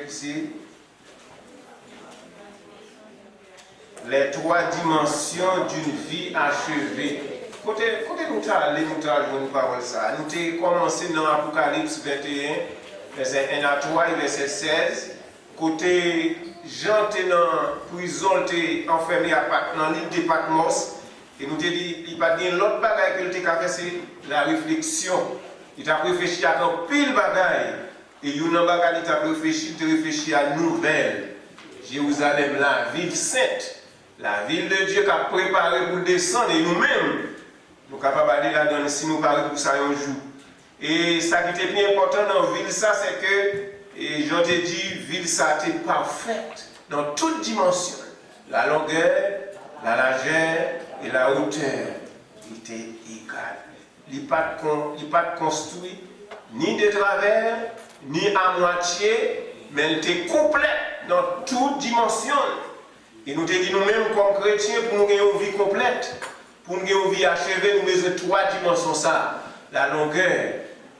ici. Les trois dimensions d'une vie achevée. Côté nous avons une parole ça. Nous avons commencé dans Apocalypse 21, verset 1 à 3 et verset 16. Côté Jean était dans prison, était enfermé dans l'île de Patmos. Et nous avons dit, il n'y a pas l'autre bagaille que nous avons fait, c'est la réflexion. Il a réfléchi à un pile bagaille. Et il y a un bagaille qui a réfléchi à nouvelle. Jérusalem, la ville sainte. La ville de Dieu qui a préparé pour descendre. Et nous-mêmes, nous sommes capables d'aller là-dedans si nous parlons pour ça un jour. Et ça qui était bien important dans la ville, ça, c'est que, et je t'ai dit, ville, ça a été parfaite dans toute dimension. La longueur, la largeur et la hauteur étaient égales. Il n'y a pas construit ni de travers, ni à moitié, mais il était complet dans toute dimension. Et nous te dit nous-mêmes comme chrétiens, pour nous avoir une vie complète, pour nous avoir une vie achevée, nous avons trois dimensions ça. La longueur,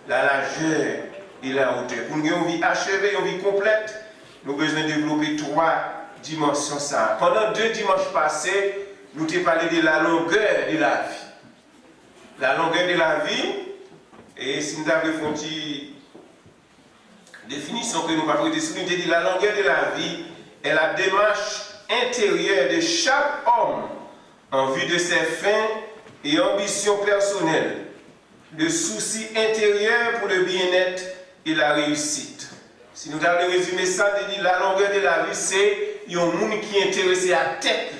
la largeur et la hauteur. Pour nous avoir une vie achevée, une vie complète, nous avons besoin de développer trois dimensions ça. Pendant 2 dimanches passés, nous t'ai parlé de la longueur de la vie. La longueur de la vie, et si nous avons fait une définition que nous avons prêté, nous dit la longueur de la vie est la démarche intérieure de chaque homme en vue de ses fins et ambitions personnelles, le souci intérieur pour le bien-être et la réussite. Si nous avons résumé ça, nous dit la longueur de la vie, c'est un monde qui est intéressé à tête.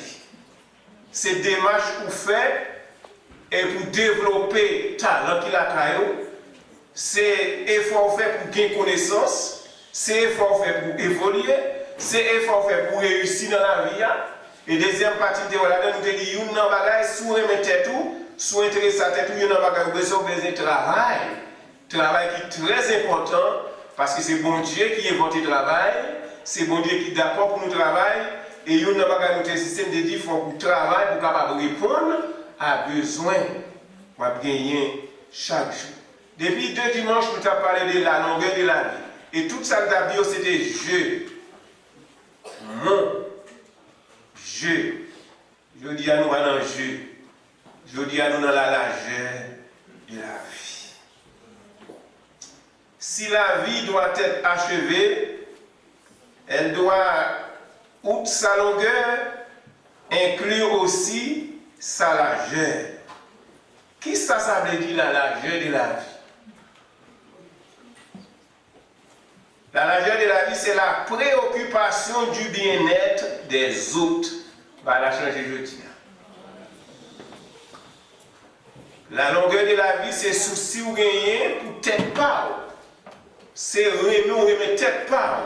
C'est démarche pour faire et pour développer talent qu'il a créé. C'est effort fait pour gagner connaissance, c'est effort fait pour évoluer, c'est effort fait pour réussir dans la vie. Et deuxième partie de la nous te dit, une bagaille sous remettre tout, sous intéresser sa tête, une bagaille besoin de travail. Travail qui est très important parce que c'est bon Dieu qui a inventé le travail, c'est bon Dieu qui est d'accord pour nous travailler. Et une bagaille notre système de dire faut pour travail pour capable répondre à besoin pour gagner chaque jour. Depuis 2 dimanches, nous avons parlé de la longueur de la vie. Et tout ça, nous avons dit, c'était je. Mon. Je. Je dis à nous dans le je. Je dis à nous dans la largeur de la vie. Si la vie doit être achevée, elle doit, outre sa longueur, inclure aussi sa largeur. Qui ça veut dire la largeur de la vie? La largeur de la vie, c'est la préoccupation du bien-être des autres. Va la changer jeudi. La longueur de la vie, c'est souci ou gagner pour tête pas. C'est remettre tête pas.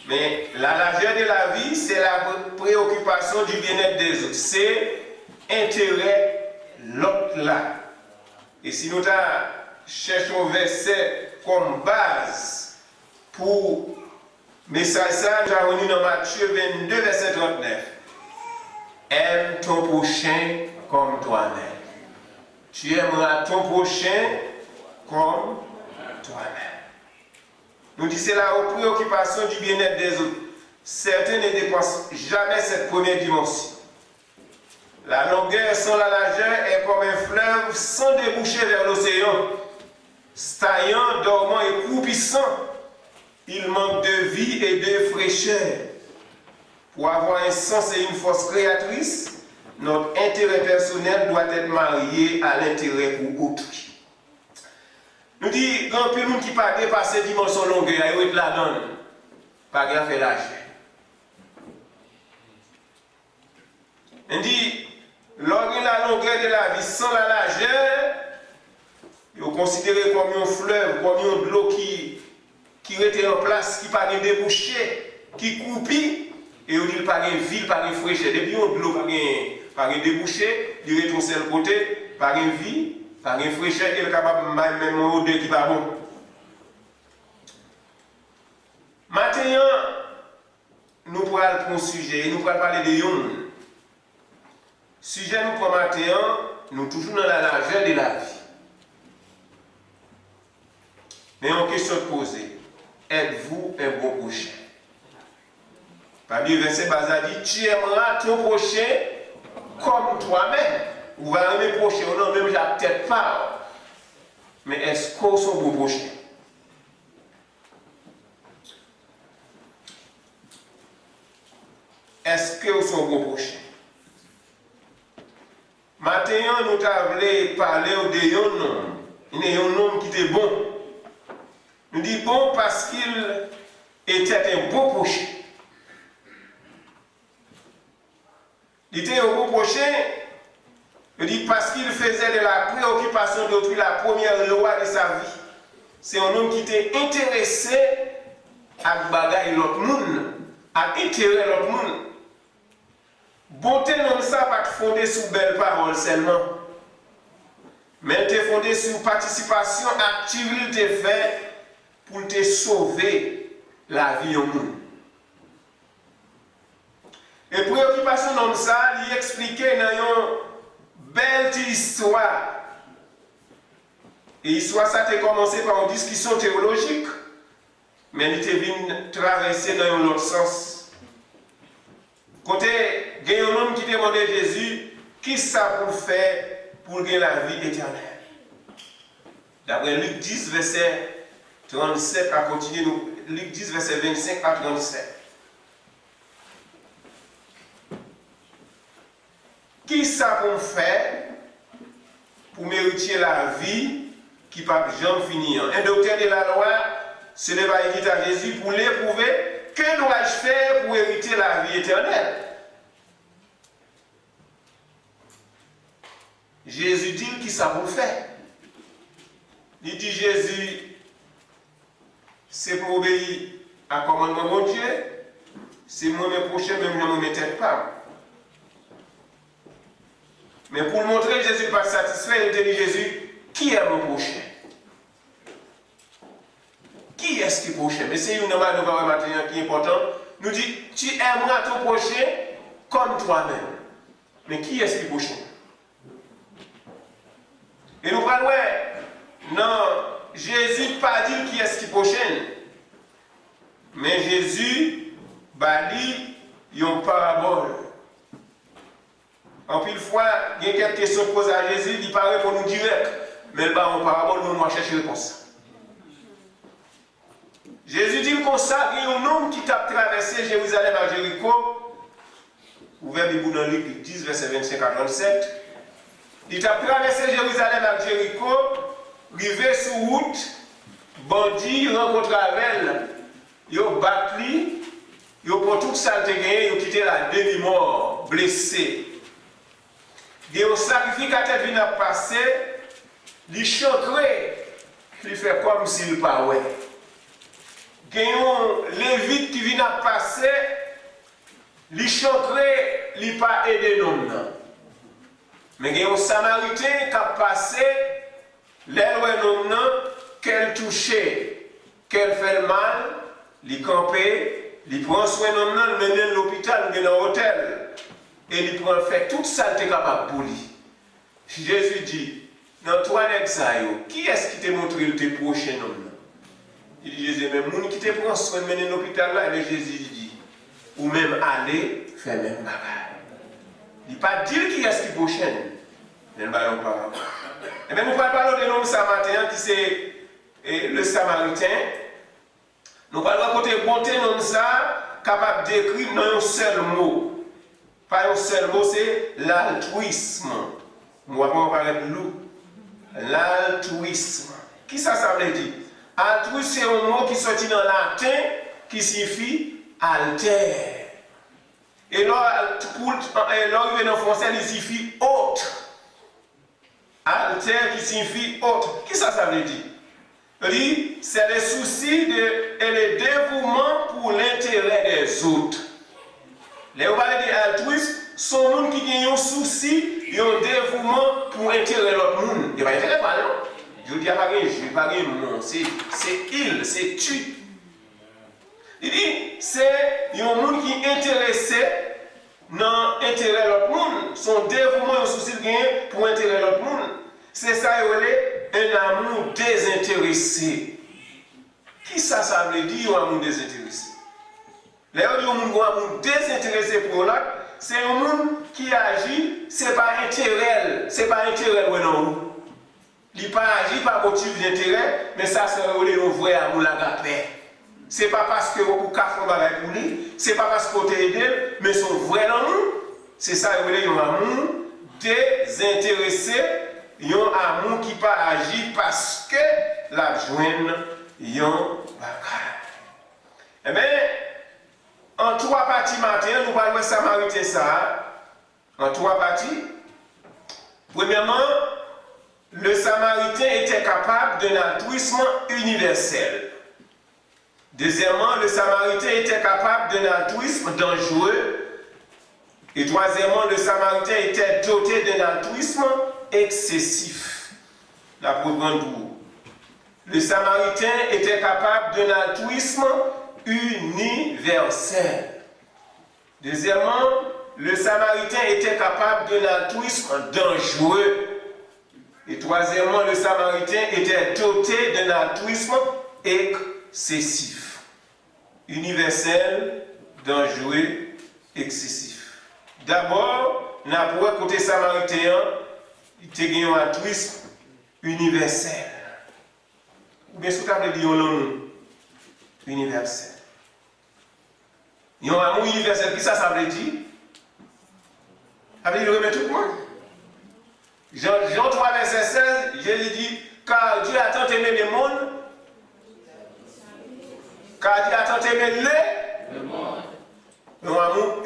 Mais la largeur de la vie, c'est la préoccupation du bien-être des autres. C'est intérêt l'autre là. Et si nous cherchons un verset comme base, pour message ça, nous avons venu dans Matthieu 22, verset 39. Aime ton prochain comme toi-même. Tu aimeras ton prochain comme toi-même. Nous disons c'est la préoccupation du bien-être des autres. Certains ne dépensent jamais cette première dimension. La longueur sans la largeur est comme un fleuve sans déboucher vers l'océan, staillant, dormant et croupissant. Il manque de vie et de fraîcheur. Pour avoir un sens et une force créatrice, notre intérêt personnel doit être marié à l'intérêt pour autrui. Nous disons, il y a un peu de monde qui pas dépasser dimension longueur, il est là-dedans. Pas grave, fait l'argent. On dit, lorsque la longueur de la vie sans la largeur, il est considéré comme un fleuve, comme un l'eau qui était en place, qui pas de débouché, qui coupit, et on dit pas de ville, pas de fraîcheur. Depuis on de l'eau pas de débouché, il est tourné le côté, pas de vie, pas de fraîcheur, il est capable même un odeur qui va bon. Maintenant, nous pourrons prendre un sujet, nous pourrons parler de Yon. Sujet nous prenons maintenant, nous toujours dans la largeur de la vie. Mais en question de poser. êtes-vous un bon prochain? Parmi les versets bas dit, tu aimeras ton prochain comme toi-même. Vous allez aimer prochain, non, même j'ai peut-être pas. Mais est-ce qu'on est bon prochain? Est-ce que vous sont bon prochain? Maintenant, nous avons parlé de un homme. Il y a un homme qui était bon. Nous dit bon parce qu'il était un beau prochain. Il était un beau prochain. Il dit parce qu'il faisait de la préoccupation d'autrui la première loi de sa vie. C'est un homme qui était intéressé à bagaille l'autre monde, à intérêt l'autre monde. Bonté non ça pas fondé sur belles paroles seulement, mais te fondé sur participation active te fait pour te sauver la vie au monde. Et préoccupation non ça, il expliquait dans une belle histoire. Et l'histoire ça a commencé par une discussion théologique, mais il était venu traverser dans un autre sens. Côté, il y a un homme qui demandait à Jésus, qui ça pour faire pour gagner la vie éternelle? D'après Luc 10, verset 37, à continuer, Luc 10, verset 25 à 37. Qui ça pour faire pour mériter la vie qui ne peut jamais finir? Un docteur de la loi se leva et dit à Jésus pour l'éprouver. Que dois-je faire pour hériter la vie éternelle? Jésus dit qui ça vous fait? Il dit Jésus, c'est pour obéir à commandement de mon Dieu, c'est moi mes prochains, même je ne me mettais pas. Mais pour montrer que Jésus n'est pas satisfait, il dit Jésus, qui est mon prochain? Qui est-ce qui est prochain? Mais c'est une norme de voir maintenant qui est important. Nous dit, tu aimeras ton prochain comme toi-même. Mais qui est-ce qui est prochain? Et nous parlons, non, Jésus pas dit qui est-ce qui est prochain. Mais Jésus va dire une parabole. En pile fois, il y a quelques questions posées à Jésus, il paraît pour nous direct. Mais il va en parabole, nous allons chercher réponse. Jésus dit comme ça, il y a un homme qui t'a traversé Jérusalem à Jéricho. Ouvert les bouts dans Luc 10, verset 25 à 37. Il t'a traversé Jérusalem à Jéricho, arrivé sur route, bandit, rencontre avec elle. Il a battu, il a pour toute saleté gagné, il a quitté la demi-mort, blessé. Il y a un sacrificateur qui vient passer, il chanterait, il fait comme s'il parlait. Il y a un lévite qui vient passer, il chanterait, il n'a pas aidé l'homme. Mais il y a un samaritain qui a passé, l'homme qu'elle touchait, qu'elle fait le mal, il campait, il prend soin de l'homme, il mène à l'hôpital ou dans l'hôtel. Et il prend fait toute saleté capable pour lui. Jésus dit, dans trois nègres, qui est-ce qui t'a montré le prochain homme? Il dit, Jésus, même les gens qui te prennent soin de mener à l'hôpital là, et Jésus dit, ou même aller faire même bagarre. Il ne dit pas dire qui est-ce qui est prochain. Mais nous parlons pas. Et bien nous parlons de l'homme samaritain qui c'est le samaritain. Nous parlons côté bonté l'homme ça, capable d'écrire dans un seul mot. Pas un seul mot, c'est l'altruisme. Moi, on va parler de loup. L'altruisme. Qui ça veut dire? Altruisme, c'est un mot qui sortit dans le latin qui signifie alter. Et là, il en français, il signifie autre. Alter qui signifie autre. Qui ça veut dire? Il dit, c'est le souci et le dévouement pour l'intérêt des autres. Les valeurs altruistes sont les gens qui ont un souci et un dévouement pour l'intérêt de l'autre monde. Il n'y a pas d'intérêt, non? Je ne dis pas que je ne pas non. C'est il, c'est tu. Il dit, c'est un monde qui est intéressé dans l'intérêt de l'autre monde. Son dévouement et un souci pour l'intérêt de l'autre monde. C'est ça, un amour désintéressé. Qui ça veut dire un monde désintéressé? Là, on dit un monde désintéressé pour l'autre, c'est un monde qui agit, c'est pas intérêt, non. Il pas agit par motif d'intérêt, mais ça c'est un vrai amour l'agapé. C'est pas parce que vous avez fait travail pour lui, c'est pas parce que vous avez aidé, mais son vrai amour, c'est ça un amour désintéressé, un amour qui pas agit parce que la joindre un bagage. Eh bien, en trois parties matin, nous parlons de Samaritain ça. En trois parties. Premièrement, le Samaritain était capable d'un altruisme universel. Deuxièmement, le Samaritain était capable d'un altruisme dangereux. Et troisièmement, le Samaritain était doté d'un altruisme excessif. La preuve. Le Samaritain était capable d'un altruisme universel. Deuxièmement, le Samaritain était capable d'un altruisme dangereux. Et troisièmement, le Samaritain était doté d'un altruisme excessif. Universel, dangereux, excessif. D'abord, on a pour côté Samaritain, il y a un altruisme universel. Ou bien, ce que vous dire universel. Il y a un amour universel, qui ça veut dire? Il remet tout le monde. Jean 3, verset 16, Jésus dit, car Dieu a tant aimé le monde, car Dieu a tant aimé le monde. Un amour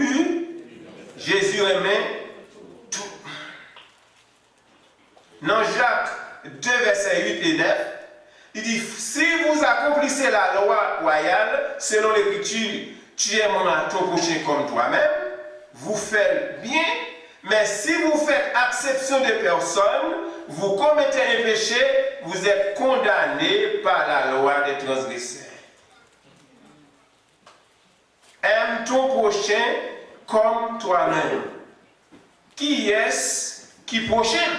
Jésus aimait tout. Dans Jacques 2, verset 8 et 9, il dit, si vous accomplissez la loi royale, selon l'Écriture, tu aimes ton prochain comme toi-même, vous faites bien, mais si vous faites exception de personne, vous commettez un péché, vous êtes condamné par la loi des transgresseurs. Aime ton prochain comme toi-même. Qui est-ce qui prochain?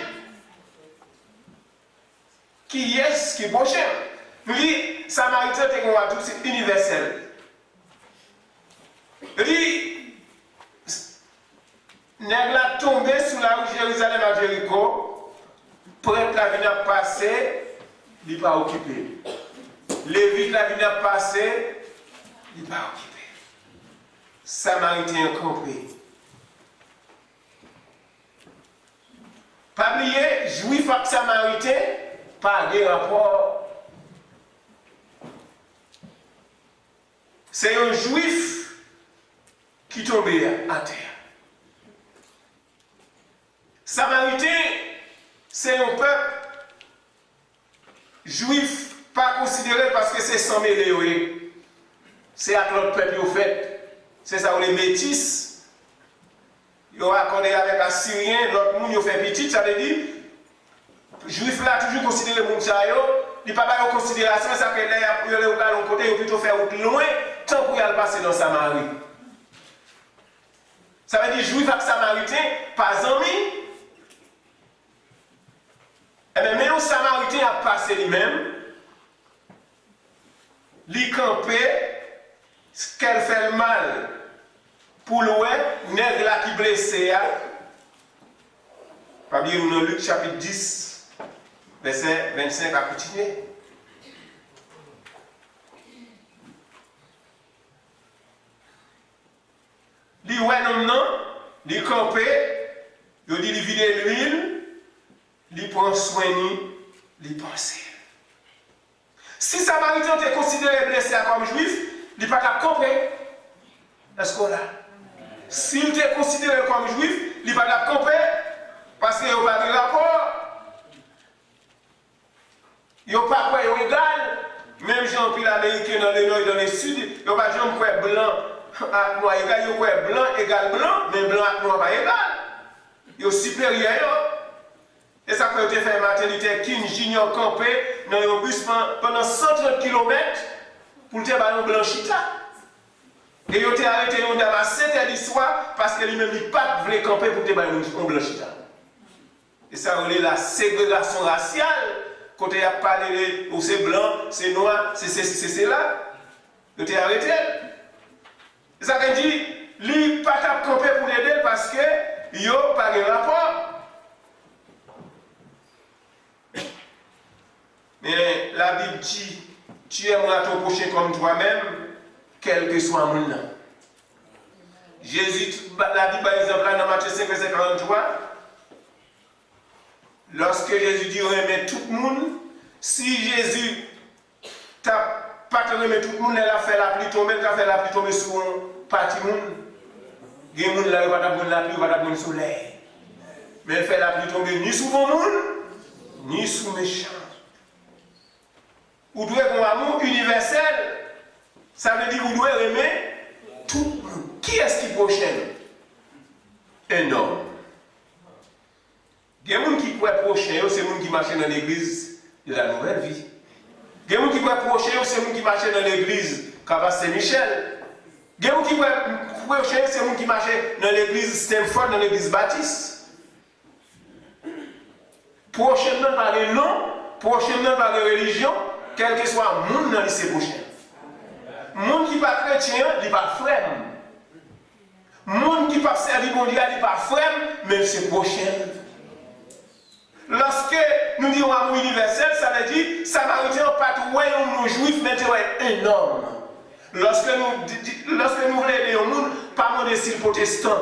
Qui est-ce qui prochain? Lui, Samaritain, c'est universel. Lui, nèg la tombé sous la rue Jérusalem à Jéricho, prêtre la vient passer, il n'est pas occupé. Lévite la vient passer, il n'est pas occupé. Samaritain campé. Pas oublier, juif et samaritain, pas de rapport. C'est un juif qui tombait à terre. Samaritain, c'est un peuple juif pas considéré parce que c'est sans mêlé. C'est à l'autre peuple au fait. C'est ça où les métis. Ils ont accordé avec les Syriens, l'autre monde, ils ont fait petit, ça veut dire, juif là, toujours considéré les gens, ils ne pas en considération, ça que là, ils ont aller de côté, ils ont plutôt faire route loin, tant pour y aller passer dans Samarie. Ça veut dire, juif avec samaritain, pas amis. Eh bien, mais un samaritain a passé lui-même, il campait, ce qu'elle fait le mal. Pour l'oué, nègre là qui blessé, pas bien dans Luc chapitre 10, verset 25 à continuer. Li ouais non, li campé, il dit li vide l'huile, li prend soin li pense. Si Samaritain était considéré blessé comme juif, il pas qu'à camper. Est-ce qu'on a? S'il était considéré comme juif, il va la camper parce qu'il n'y a pas de rapport. Il n'y a pas quoi égal. Même Jean-Pierre américain dans le nord et dans le sud, il n'y a pas de quoi blanc à noir égal. Il y a quoi blanc égal blanc, mais blanc à noir pas égal. Il y a supérieur. Et ça peut être fait maternité qui junior campé dans un bus pendant 130 km pour te ballon blanchita. Et ils ont arrêté dans la 7h du soir parce que lui-même il pas voulu camper pour te ballon blanchita. Et ça relève la ségrégation raciale côté a parlé ou c'est blanc, c'est noir, c'est là. Vous t'es arrêté. Ça veut dire, lui pas t'a campé pour l'aider parce que yo pas de rapport. Mais la Bible dit, tu aimeras ton prochain comme toi-même, quel que soit mon nom. Jésus, la Bible par exemple là dans Matthieu 5, verset 43, lorsque Jésus dit remet tout le monde, si Jésus t'a pas remet tout le monde, elle a fait la pluie tomber, elle a fait la pluie tomber sur un parti monde. Il y a des gens là qui ne vont pas la pluie, pas le soleil. Mais elle fait la pluie tomber ni sur bon monde, ni sur méchant. Vous devez avoir un amour universel. Ça veut dire que vous devez aimer tout le monde. Qui est-ce qui prochain? Un homme. Il y a des gens qui croient prochain, c'est les gens qui marchent dans l'église de la nouvelle vie. Il y a des gens qui croient prochain, c'est les gens qui marchent dans l'église Cabas Saint-Michel. Il y a des gens qui croient prochain, c'est les gens qui marchent dans l'église Stamford, dans l'église Baptiste. Prochainement par les noms, prochainement par les religions, quel que soit le monde dans le lycée prochain. Le monde qui n'est pas chrétien, il n'est pas frère. Le monde qui n'est pas servi mondial, il n'est pas frère, mais c'est prochain. Lorsque nous disons amour universel, ça veut dire Samaritain pas de royaume nos juifs, mais un homme. Lorsque nous voulons aider au monde, pas mon style protestant,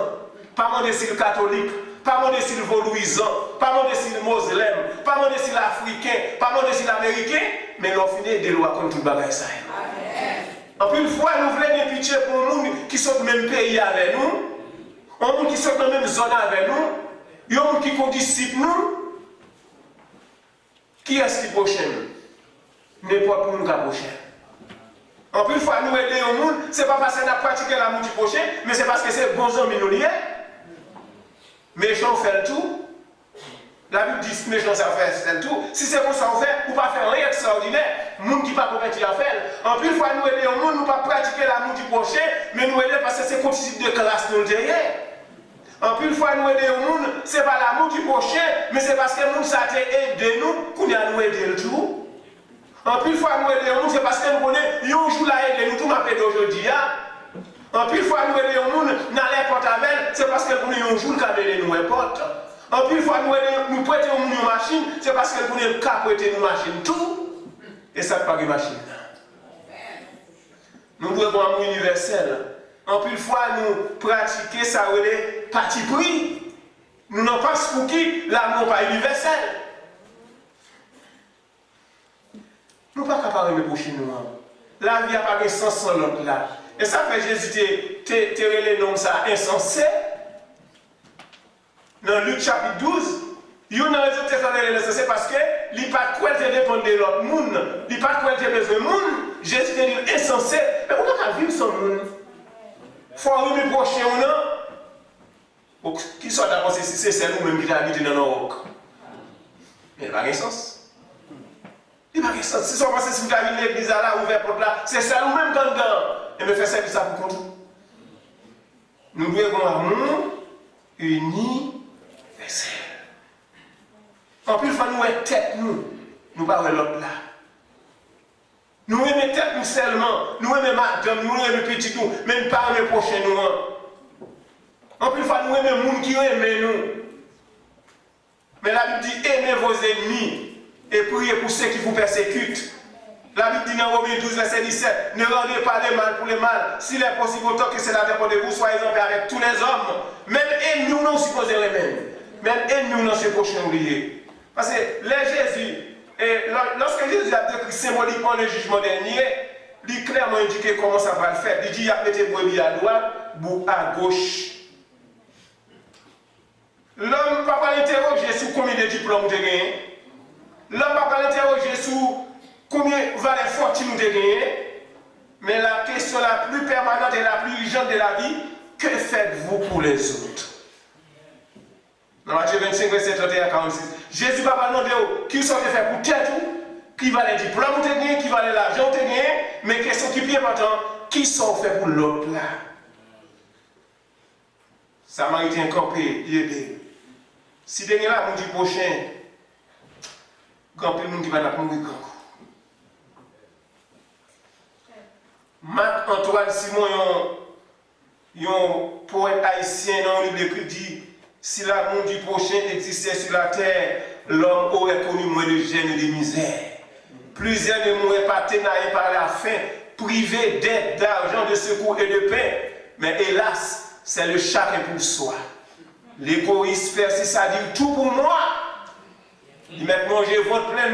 pas mon style catholique, pas mon style vaudouisant, pas mon style musulman, pas mon style africain, pas mon style américain, mais l'on finit des lois contre tout le bagage ça. En plus, une fois, nous voulons des pitié pour nous qui sont dans le même pays avec nous, un monde qui sont dans la même zone avec nous, un monde qui condisciple nous. Qui est-ce qui est prochain? N'importe qui est prochain. En plus, une fois, nous aider au monde, ce n'est pas parce qu'on a pratiqué l'amour du prochain, mais c'est parce que c'est bon homme nous lié. Méchant fait le tout. La Bible dit que méchant ça fait le tout. Si c'est comme ça on fait, ou pas faire rien d'extraordinaire, le monde qui ne peut pas compétir à faire. En plus, une fois, nous aider au monde, nous ne pas pratiquer l'amour du prochain, mais nous aider parce que c'est comme si de classe nous derrière. En plus, une fois nous aider au monde, ce n'est pas l'amour du prochain, mais c'est parce que le monde s'est aidé nous qu'on a nous aider le tout. En plus, une fois nous aider au monde, c'est parce que nous connaissons, il y a un jour là aider nous, tout m'appelle aujourd'hui. En plus, une fois nous aider au monde, dans l'importe avec, c'est parce que nous connaissons un jour qui a aider nous importe. En plus, une fois nous aider, nous prêter au monde une machine, c'est parce que nous connaissons qu'à prêter une machine tout. Et ça ne pas une machine. Nous devons avoir un amour universel. En plus, fois, nous pratiquer ça, c'est parti pris. Nous n'avons pas pour qui l'amour pas universel. Nous ne sommes pas capables de me prochainer nous. La vie n'a pas de sens sans l'autre là. Et ça fait Jésus te les noms ça insensé. Dans Luc chapitre 12, il y a une raison de te insensé parce que il n'y a pas de quoi te dépendre de l'autre monde. Il n'y a pas de quoi te besoin de monde. Jésus te dit insensé. Mais on n'a pas vivre sans monde. Il faut arriver prochain ou non. Qui soit d'accord si c'est nous-mêmes qui habitons dans nos rocs. Mais il n'y a pas de sens. Il n'y a pas de sens. Si on pense que si vous avez l'église là, ouvert porte là, c'est ça nous-mêmes dans le temps. Et me faire service ça pour compte. Nous devons avoir un amour universel. En plus, il faut nous être tête, nous ne pas l'autre là. Nous aimons tête nous seulement, nous aimons madame, nous aimons petit nous, même pas les prochains nous. En plus, il faut nous aimer les gens qui aiment nous. Mais la Bible dit aimez vos ennemis et priez pour ceux qui vous persécutent. La Bible dit dans Romains 12, verset 17, ne rendez pas les mal pour les mal. S'il est possible, autant que cela dépend de vous, soyez en paix avec tous les hommes. Même ennemis, nous ne supposons les mêmes. Même ennemis, nous ne se prochains oubliés. Parce que les Jésus, et lorsque Jésus a décrit symboliquement le jugement dernier, il a clairement indiqué comment ça va le faire. Il dit il a mis les brebis à droite, bout à gauche. L'homme ne va pas l'interroger sur combien de diplômes tu as gagné. L'homme ne va pas l'interroger sur combien valait fortune tu as gagné. Mais la question la plus permanente et la plus urgente de la vie, que faites-vous pour les autres? Dans Matthieu 25, verset 31 à 46. Jésus va pas demander qui sont fait pour tête ou qui va les diplômes te gagner, qui va les l'argent te gagner, mais question qui est plus importante, qui sont fait pour l'autre là. Samaritain campé, il est. Si dernier là, mon dit prochain, Grand pile monde qui va mourir grand coup. Marc-Antoine Simon, un poète haïtien dans le livre qui dit si l'amour du prochain existait sur la terre, l'homme aurait connu moins de gêne et de misère. Plusieurs ne mourraient pas ténaillés par la faim, privés d'aide, d'argent, de secours et de pain. Mais hélas, c'est le chacun pour soi. L'égoïste persiste à dire tout pour moi. Il met manger votre plein,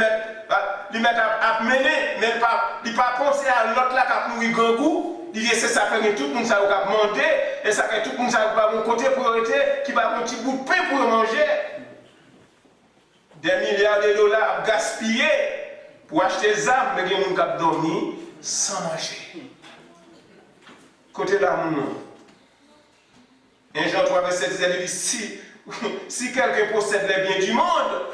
il met à mener, mais il ne pas penser à l'autre là qui a mouru grand goût. Il dit c'est ça fait tout le monde ça va manger, et ça fait tout le monde ça va mon côté priorité, qui va un petit bout de pain pour manger. Des milliards de dollars gaspillés pour acheter des armes, mais il y a des gens qui dormi sans manger. Côté l'amour. Un Jean 3, verset 10, il dit si quelqu'un possède les biens du monde,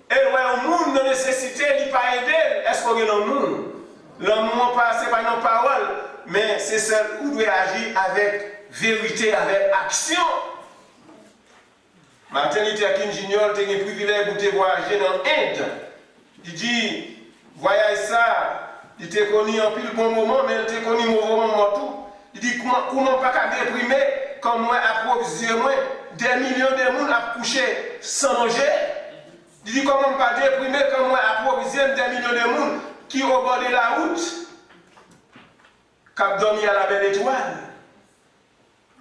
et ouais, un monde de nécessité, il ne peut pas aider, est-ce qu'on est dans le monde? L'amour, ce n'est pas nos paroles, mais c'est celle où doit agir avec vérité, avec action. Martin Luther King Jr. a eu le privilège de voyager dans l'Inde. Il dit, voyage ça, il t'a connu en pile bon moment, mais il t'a connu mauvais moment tout. Il dit, comment pas déprimer comme moi, approvisionner des millions de monde à coucher sans manger? Il dit, comment pas déprimer comme moi, approvisionner des millions de monde qui au bord de la route, qui dormi à la belle étoile.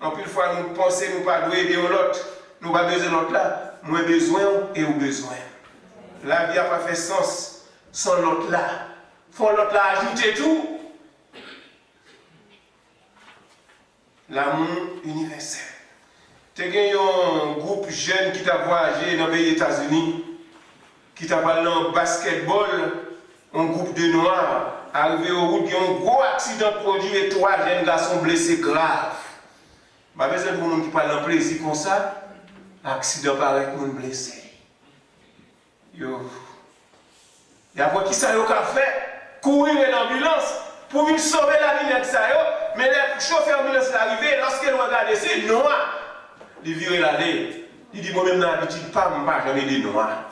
En plus, fois, nous pensons, nous pas doit aider l'autre, nous pas besoin de l'autre là, moins besoin et au besoin. La vie n'a pas fait sens sans l'autre là. Il faut l'autre là ajouter tout. L'amour universel. Tu as un groupe jeune qui t'a voyagé dans les États-Unis, qui t'a parlé en basketball, un groupe de noirs, arrivé au route, il y a un gros accident produit et 3 jeunes garçons blessés graves. Je n'ai pas besoin de monde qui parle en plaisir comme ça, l'accident paraît que monde blessé. Yo. Et après qui ça a fait? Courir l'ambulance pour venir sauver la vie de ça. Mais le chauffeur d'ambulance est arrivé, lorsqu'il regarde c'est noir. Il vire l'allée. Il dit, moi-même, dans l'habitude, pas jamais des noirs.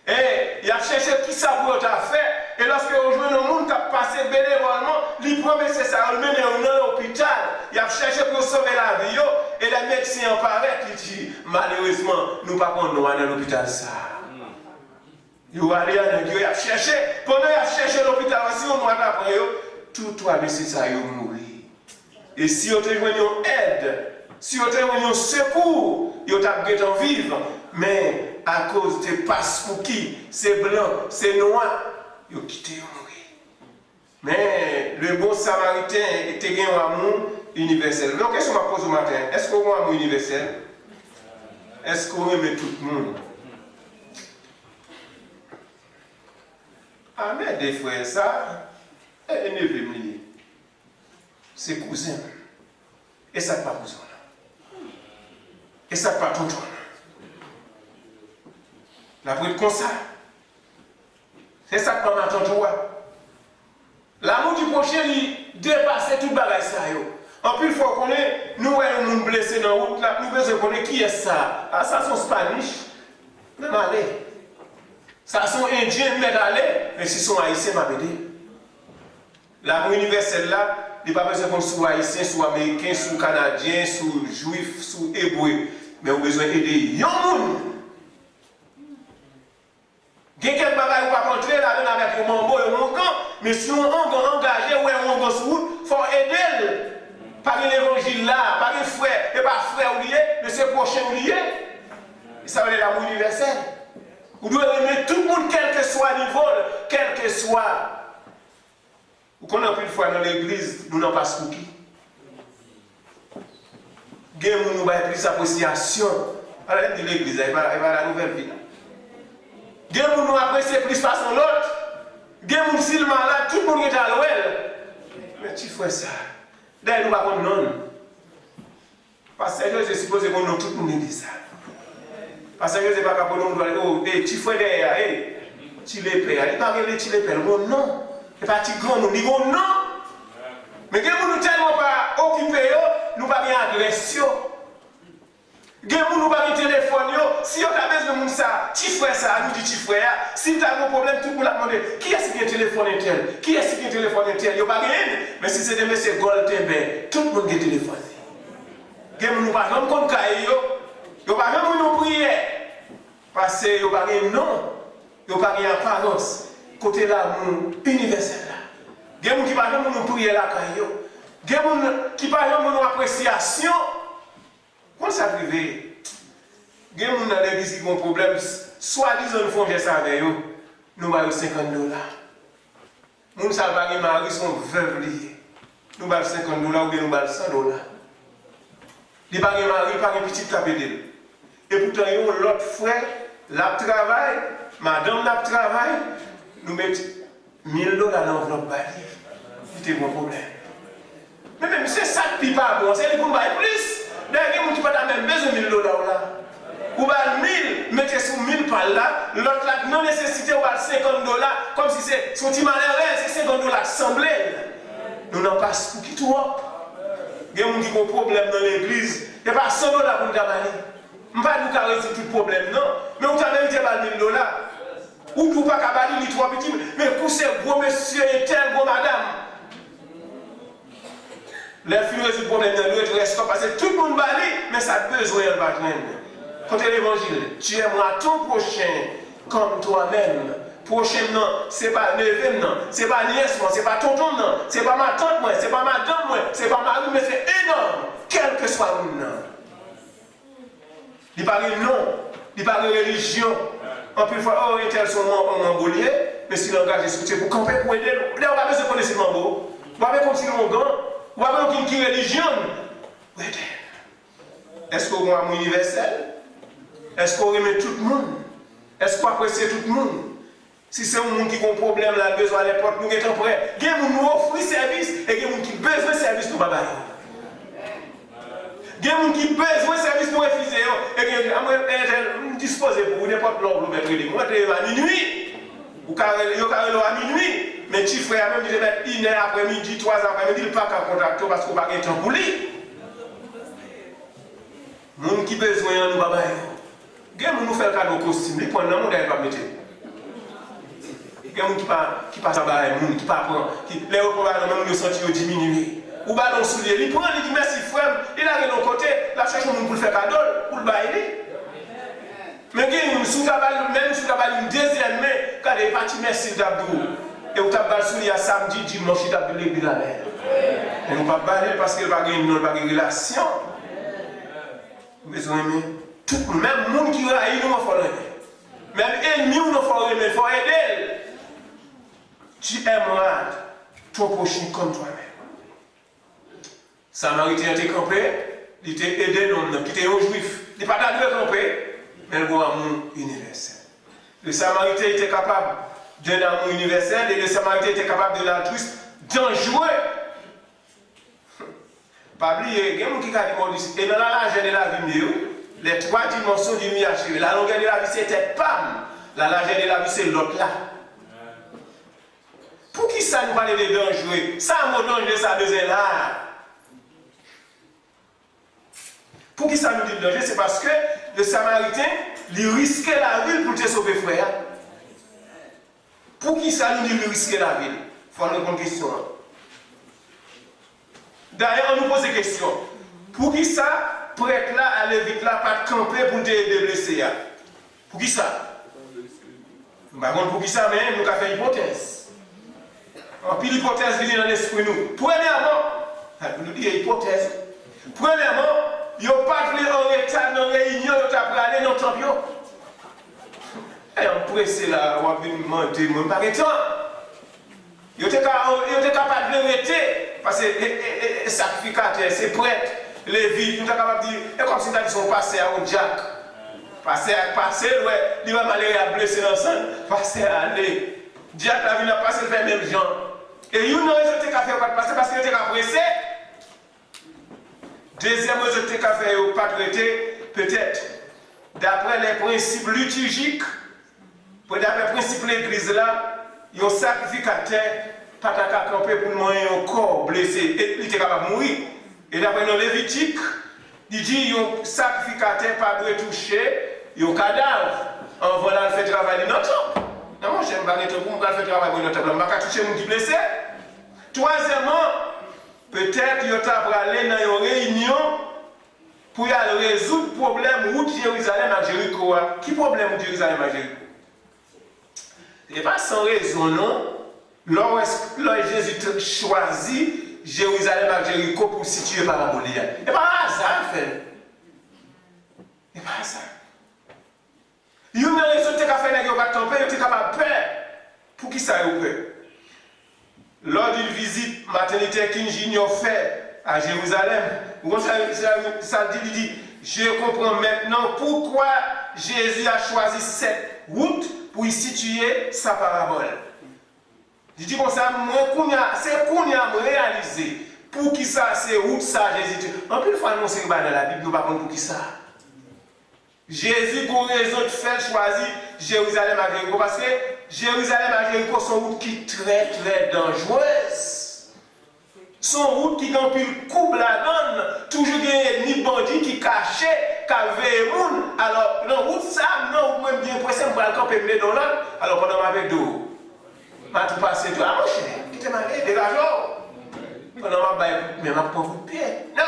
Et il a cherché qui ça pour faire. Et lorsque on joue dans le monde qui a passé bénévolement, il promet c'est ça, on le met dans l'hôpital. Il a cherché pour sauver la vie. Et les médecins en paraît qui dit, malheureusement, nous ne pouvons pas nous aller dans l'hôpital ça. Il a cherché, pendant qu'il a cherché l'hôpital, si on doit après, tout toi nécessaire à mourir. Et si on te joint une aide, si on te joint un secours, on t'a en vivre. Mais à cause de passe pour qui, c'est blanc, c'est noir, ils ont quitté mourir. Mais le bon samaritain était un amour universel. Donc, qu'est-ce qu'on m'a posé au matin? Est-ce qu'on a un amour universel? Est-ce qu'on aime tout le monde? Ah, mais des frères, ça, et ne veut me c'est cousin. Et ça pas cousin. Et ça pas tonton. La bride comme ça. C'est ça que maman tonton. L'amour du prochain, il dépasse tout le bagage. En plus, il faut qu'on ait, nous voyons nous blessés dans la route, nous devons connaître qui est ça. Ah, ça sont Spanish. Même aller. Ça sont Indiens, mais aller. Mais si sont Haïtiens, m'a aidé. L'amour universel là, il n'y a pas besoin qu'on soit Haïtien, soit Américain, soit Canadien, soit Juif, soit Hébreu. Mais on a besoin d'aider les gens. Quelqu'un ne va pas rentrer là avec un mambo et un camp, mais si on est engagé ou on est sur route, il faut aider. Pas l'évangile là, pas les frères, et pas frère oublié, mais c'est prochain oublié. Ça veut dire l'amour universel. Vous devez aimer tout le monde, quel que soit le niveau, quel que soit. Vous connaissez plus de fois dans l'église, nous n'avons pas ce qui. Nous avons plus d'appréciation. Alors, l'église, elle va la nouvelle vie. Nous apprécions plus façon l'autre. Nous sommes malades, tout le monde est à l'ouest. Mais tu fais ça. D'ailleurs, nous ne pouvons pas non. Parce que je suppose que nous tout le monde dit ça. Parce que je ne sais pas quand nous doit dire, tu fais derrière, tu les pères. Il ne pas que tu les pères. Non. Et pas si grand, nous disons non. Mais quand nous ne sommes tellement pas occupés, nous ne pas bien agression. Gen moun nou pa gen téléphone yo, si yo ta besoin moun ça, petit frère ça, nous dit petit frère, si tu as un problème, tout le monde a demandé, qui est-ce qui a un téléphone intel? Qui est-ce qui a un téléphone intel? Yo pas gen, mais si c'est des messieurs Goldembe, tout le monde a un téléphone. Gen moun nou pa gen kon kaye yo pa gen moun nou prière. Parce que yo pas gen non, yo pas gen apparence, côté là moun universel là. Gen moun qui pa gen moun nou prière là kaye yo. Gen moun qui pa gen moun appréciation. Quand ça arrive, il y a des gens dans l'église qui ont un problème, soit disant nous faisons ça avec eux, nous avons $50. Les gens qui ont mari sont veuves liés. Nous avons $50 ou bien nous avons $100. Ils n'ont pas de mari, pas de petit capédé. Et pourtant, ils ont l'autre frère, la travail, madame la travail, nous mettons $1000 dans l'enveloppe. C'est un problème. Mais même c'est ça qui n'est pas bon, c'est pour nous plus. D'ailleurs, il y a des gens qui n'ont pas même besoin de $1000 là. Ou bien 1000, mettez sur 1000 par là, l'autre là, non nécessité, ou bien $50, comme si c'est son petit malheur, c'est $50 semblé. Nous n'en passons pour qui tout. Il y a des gens qui ont un problème dans l'église, il n'y a pas $100 pour nous demander. Je ne vais pas nous résoudre tout le problème, non. Mais vous avez mérité $1000. Ou vous ne pouvez pas cabaler les 3 petits, mais pour ces gros monsieur et tel gros madame. Les filles résoudent le problème dans l'autre restaurant parce que tout le monde balé, mais ça a besoin de battre. Quand l'évangile, tu aimeras ton prochain comme toi-même. Prochain, non, ce n'est pas neveu, non, ce n'est pas nièce, ce n'est pas tonton, non, ce n'est pas ma tante, ce n'est pas ma dame, ce n'est pas ma rue, mais c'est énorme, quel que soit le nom. Il parle de nom, il parle de religion. En plus, oh, ils sont en mongolier, mais si l'engagé soutien pour camper, pour aider, on va besoin de connaître le mambo, on va continuer mon gant. Ou alors qui religion? Est-ce qu'on a un universel? Est-ce qu'on remet tout le monde? Est-ce qu'on apprécie tout le monde? Si c'est un monde qui a un problème, là, besoin de l'époque, nous sommes prêts. Il y a des gens qui nous offrent service et il y a des gens qui ont besoin de service pour babayer. Il y a des gens qui ont besoin de service pour refuser. Et il y a des gens qui disposés pour n'importe l'ordre de mettre les mots. À minuit, ou à minuit. Mais petit frère, même, il va mettre 1 heure après-midi, 3 heures après-midi, il ne peut pas contacter parce qu'on n'a pas de temps pour lui. Les gens qui ont besoin de nous, il y a des gens qui font le cadeau costume, ils prennent le monde et ils ne pas mettre. Il y a des gens qui passent à bas, qui ne prennent les reprobables, même le senti diminuer. Ou bien dans le soulier, il prend, il dit merci frère, il a de l'autre côté, la cherche un monde pour le faire cadeau, pour le bailler. Mais il y a des gens qui même si vous avez une deuxième main, quand il est parti, merci d'abdou. Et vous avez soulier samedi, dimanche, il a de l'église la mer. Et nous ne pouvons pas bailler parce qu'il n'y a pas de relation. Vous aimez tout, même les gens qui raillent, nous, il faut l'aimer. Même ennemi, nous, il faut l'aimer, il faut aider. Tu aimeras ton prochain comme toi-même. Samaritain était campé, il était aidé l'homme, qui était un juif. Il n'est pas d'accord campé, mais il a un amour universel. Le Samaritain était capable d'un amour universel et le Samaritain était capable de l'altruisme dangereux. Pas oublier, il y a des gens qui disent, et dans la largeur de la vie, les 3 dimensions du miracle, la longueur de la vie c'était PAM, la largeur de la vie c'est l'autre là. Pour qui ça nous parle de dangereux? Ça, mon danger, ça besoin là. Pour qui ça nous dit de danger? C'est parce que le Samaritain, il risquait la ville pour te sauver, frère. Pour qui ça nous dit de risquer la ville? Il faut répondre à une question. D'ailleurs, on nous pose des questions. Pour qui ça, prêtre là, aller vite là, pas de camper pour te blesser? Pour qui ça? Par contre, pour qui ça, mais nous avons fait une hypothèse. En pile l'hypothèse vient dans l'esprit nous. Premièrement, nous disons hypothèse. Premièrement, il n'y a pas de en état dans la réunion, il n'y a pas aller dans le temps. Et on presse là, on va venir demander, on n'a pas de temps. Il n'y a pas de l'arrêter, parce que les sacrificateurs, c'est prêtre, les vies, nous sommes capables de dire, et comme si nous avions passé à un jack. Passer, ouais, il va m'aller à blesser dans le sang, passer à aller. Jack la vie a passé le même genre. Et une raison de faire pas passer parce qu'il était pressé. Deuxième raison de faire pas traiter, peut-être, d'après les principes liturgiques, d'après les principes de l'église là, il y a un sacrificateur, pas camper pour nous un corps blessé, et il était capable de mourir. Et d'après nos Lévitiques, Il dit un sacrificateur pas doit toucher un cadavre. En voilà le fait travailler dans notre temps. Non, moi j'aime pas pour me faire travail dans notre temps. Je ne vais pas toucher mon qui blessé. Troisièmement, peut-être il va aller dans une réunion pour aller résoudre le problème route Jérusalem à Jéricho. Qui problème de Jérusalem à Jéricho? Ce n'est pas sans raison, non? Lorsque Jésus choisit Jérusalem à Jéricho pour situer Parabolia. Ce n'est pas hasard, en fait. Ce n'est pas hasard. Il y a une raison qui a fait que vous avez tempé, vous êtes capable de faire. Pour qui ça est fait? Lors d'une visite maternité qu'une junior fait à Jérusalem, ça dit, je comprends maintenant pourquoi Jésus a choisi cette route pour y situer sa parabole. Je dis comme ça, c'est qu'on a réalisé pour qui ça, c'est route ça, Jésus. En plus, il faut annoncer dans la Bible, nous ne savons pas pour qui ça. Jésus, pour raison de faire choisir Jérusalem à Jéricho, parce que Jérusalem à Jéricho, c'est une route qui est très très dangereuse. C'est une route qui quand il coupe la donne, toujours des bandits qui cachaient, qui avaient les gens. Alors, dans la route, ça, non, même bien pressé, je vais aller camper dans l'autre. Alors, pendant ma veille d'eau, je vais tout passer, tout arracher, quitter ma veille, dégagez. Pendant ma veille, mais ma pauvre pied. Non.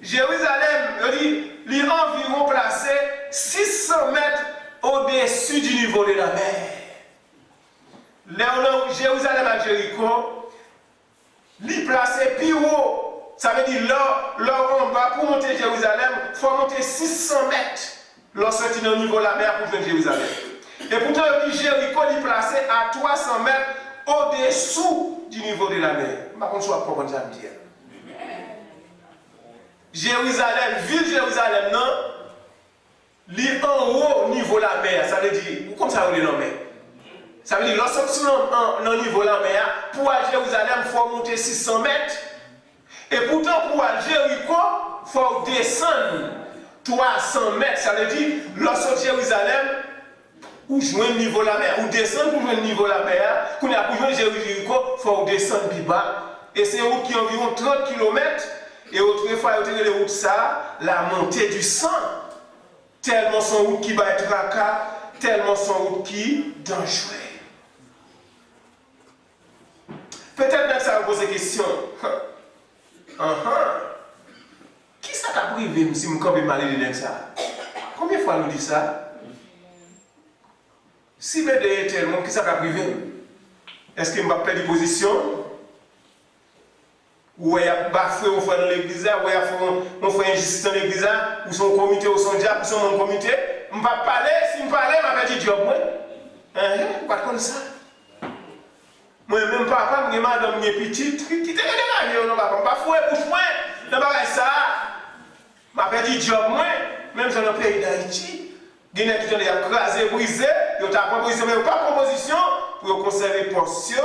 Jérusalem, je dis, il est environ placé 600 mètres au-dessus du niveau de la mer. Là où Jérusalem à Jéricho, il est placé plus haut. Ça veut dire là où on va pour monter Jérusalem, il faut monter 600 mètres lorsqu'on est au niveau de la mer pour venir Jérusalem. Et pourtant, Jéricho est placé à 300 mètres au-dessous du niveau de la mer. Par contre, je ne sais pas comment ça me dire. Jérusalem, ville Jérusalem, non, il en haut niveau de la mer. Ça veut dire, comme ça on est nommé. Ça veut dire, lorsque nous sommes au niveau de la mer, pour aller à Jérusalem, il faut monter 600 mètres. Et pourtant, pour aller à Jéricho, il faut descendre 300 mètres. Ça veut dire, lorsque Jérusalem, ou jouer le niveau de la mer, ou descendre pour jouer le niveau de la mer, pour jouer Jéricho, il faut descendre plus bas. Et c'est une route qui est environ 30 km. Et autrefois, il y a les routes ça, la montée du sang. Tellement son route qui va être raka, tellement son route qui est dangereux. Peut-être même ça va poser question. Qui ça t'a privé si je me mal de ça? Combien de fois nous dit ça? Si je me tellement, qui ça t'a privé? Est-ce que je vais perdre position? Ou il y a bafoué au fond de l'église, ou il y a fait injustice dans l'église, ou son comité, ou son diable, ou son comité. Je ne vais pas parler, si je parle, je vais faire du job. Pas comme ça. Moi-même, papa, je madame, je suis petite, qui te dégagé, je ne vais pas fouer pour moi, je ne vais pas ça. Je vais faire du job, même dans le pays d'Haïti. Il y a des gens qui ont crasé, brisé, ils ont proposition, mais pas proposition pour conserver portion.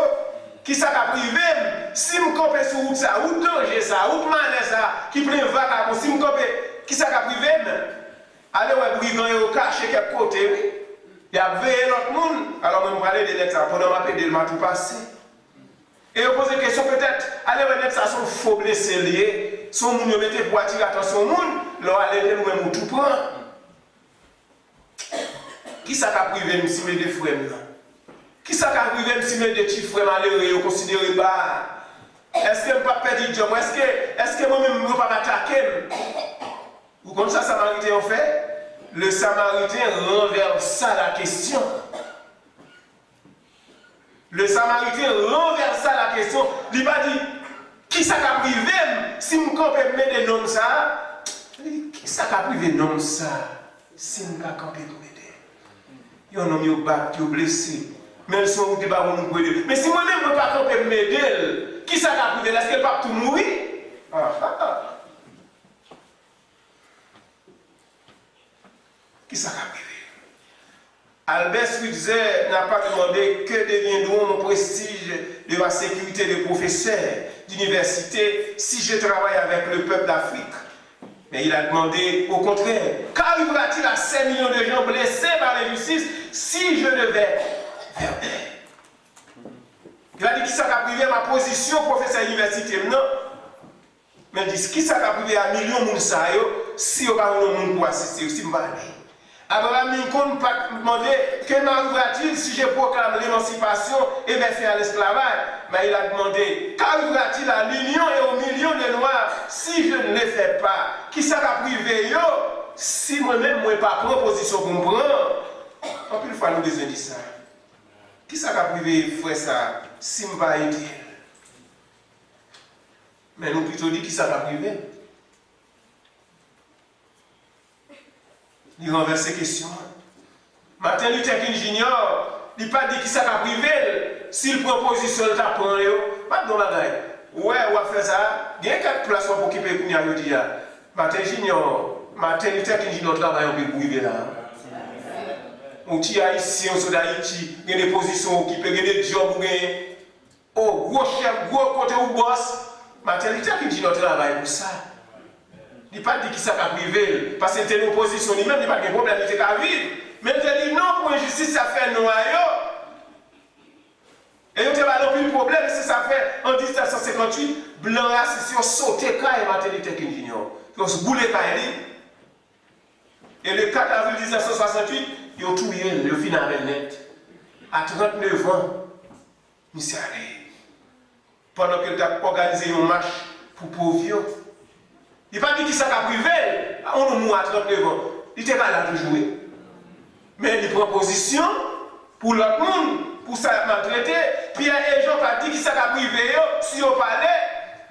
Qui ça a privé? Si je campe sur route ça, ou danger ça, ou manet ça, qui prend vague, si je campe, qui ça a privé? Allez, ouais, brigand, il caché quelque côté, oui. Il a veillé l'autre monde. Alors, je vais parler de l'exemple, pendant ma pédale, m'a tout passé. Et je pose une question peut-être, allez, ouais, ça sont faux blessés liés, son monde, il mettait pour attirer attention au monde, là, allez, nous-mêmes, tout prend. Qui ça a privé, si mes deux frères, qui ça a privé si mes deux petits frères malheureux vous considérez pas? Est-ce que je ne vais pas perdre du job? Est-ce que moi-même je ne vais pas m'attaquer? Vous comprenez ça, Samaritain en fait? Le Samaritain renversa la question. Le Samaritain renversa la question. Il n'a pas dit, qui ça a privé si je ne mettre des noms ça? Qui ça a privé nom ça? Si je ne peux pas m'aider. Il y a un homme qui est blessé. Mais si on ne peut pas m'aider. Mais si moi-même je ne peux pas m'aider, qui ça a privé? Est-ce qu'elle ne peut pas tout mourir? Qui ça a privé? Albert Switzer n'a pas demandé que deviendront mon prestige de la sécurité de professeur d'université si je travaille avec le peuple d'Afrique. Mais il a demandé au contraire, qu'arrivera-t-il à 5 millions de gens blessés par l'injustice si je devais faire? Il a dit qui ça a privé ma position professeur d'université? Non. Mais il dit, qui ça va priver à millions de gens si on va avoir un monde pour assister, si on va aller. Abraham Lincoln n'a pas demandé que m'arrivera-t-il si je proclame l'émancipation et me faire l'esclavage. Mais il a demandé qu'arrivera-t-il à l'union et aux millions de noirs si je ne le fais pas. Qui ça va priver yo si moi-même je n'ai pas pris position pour me prendre. En plus, fois nous besoin de ça. Qui ça va priver frère ça si je ne vais pas aider. Mais nous plutôt dit qui ça va priver. Il renverse ces questions. Martin Luther King Jr., il n'a pas dit qui ça va priver s'il prend position de ta prendre. Pas de bagaille. Ouais, on va faire ça. Il y a 4 places pour occuper le Kounia. Martin Luther King Jr. travaille un peu pour priver là. On tient haïtien, on d'Haïti, il y a des positions occupées, il y a des jobs, oh, gros chef, gros côté ou boss. Martin Luther King Jr. travaille pour ça. Il n'a pas dit qui ça va priver, parce qu'il était en opposition, lui-même, il n'a pas de problème, il était qu'à vivre. Mais il a dit non, pour injustice, ça fait noyau. Et il n'a pas plus de problème, si ça fait en 1958, blanc raciste, ils ont sauté quand Martin Luther King Jr. Ils ont boulé quand il. Et le 4 avril 1968, ils ont tout eu, le final net. À 39 ans, il s'est allé. Pendant qu'il a organisé une marche pour pauvres. Il n'a pas dit qui ça va priver. On nous à 39 ans. Il n'était pas là pour jouer. Mais il prend position pour l'autre monde, pour ça maltraiter. Pierre et Jean pas dit qui ça va priver si on parlait.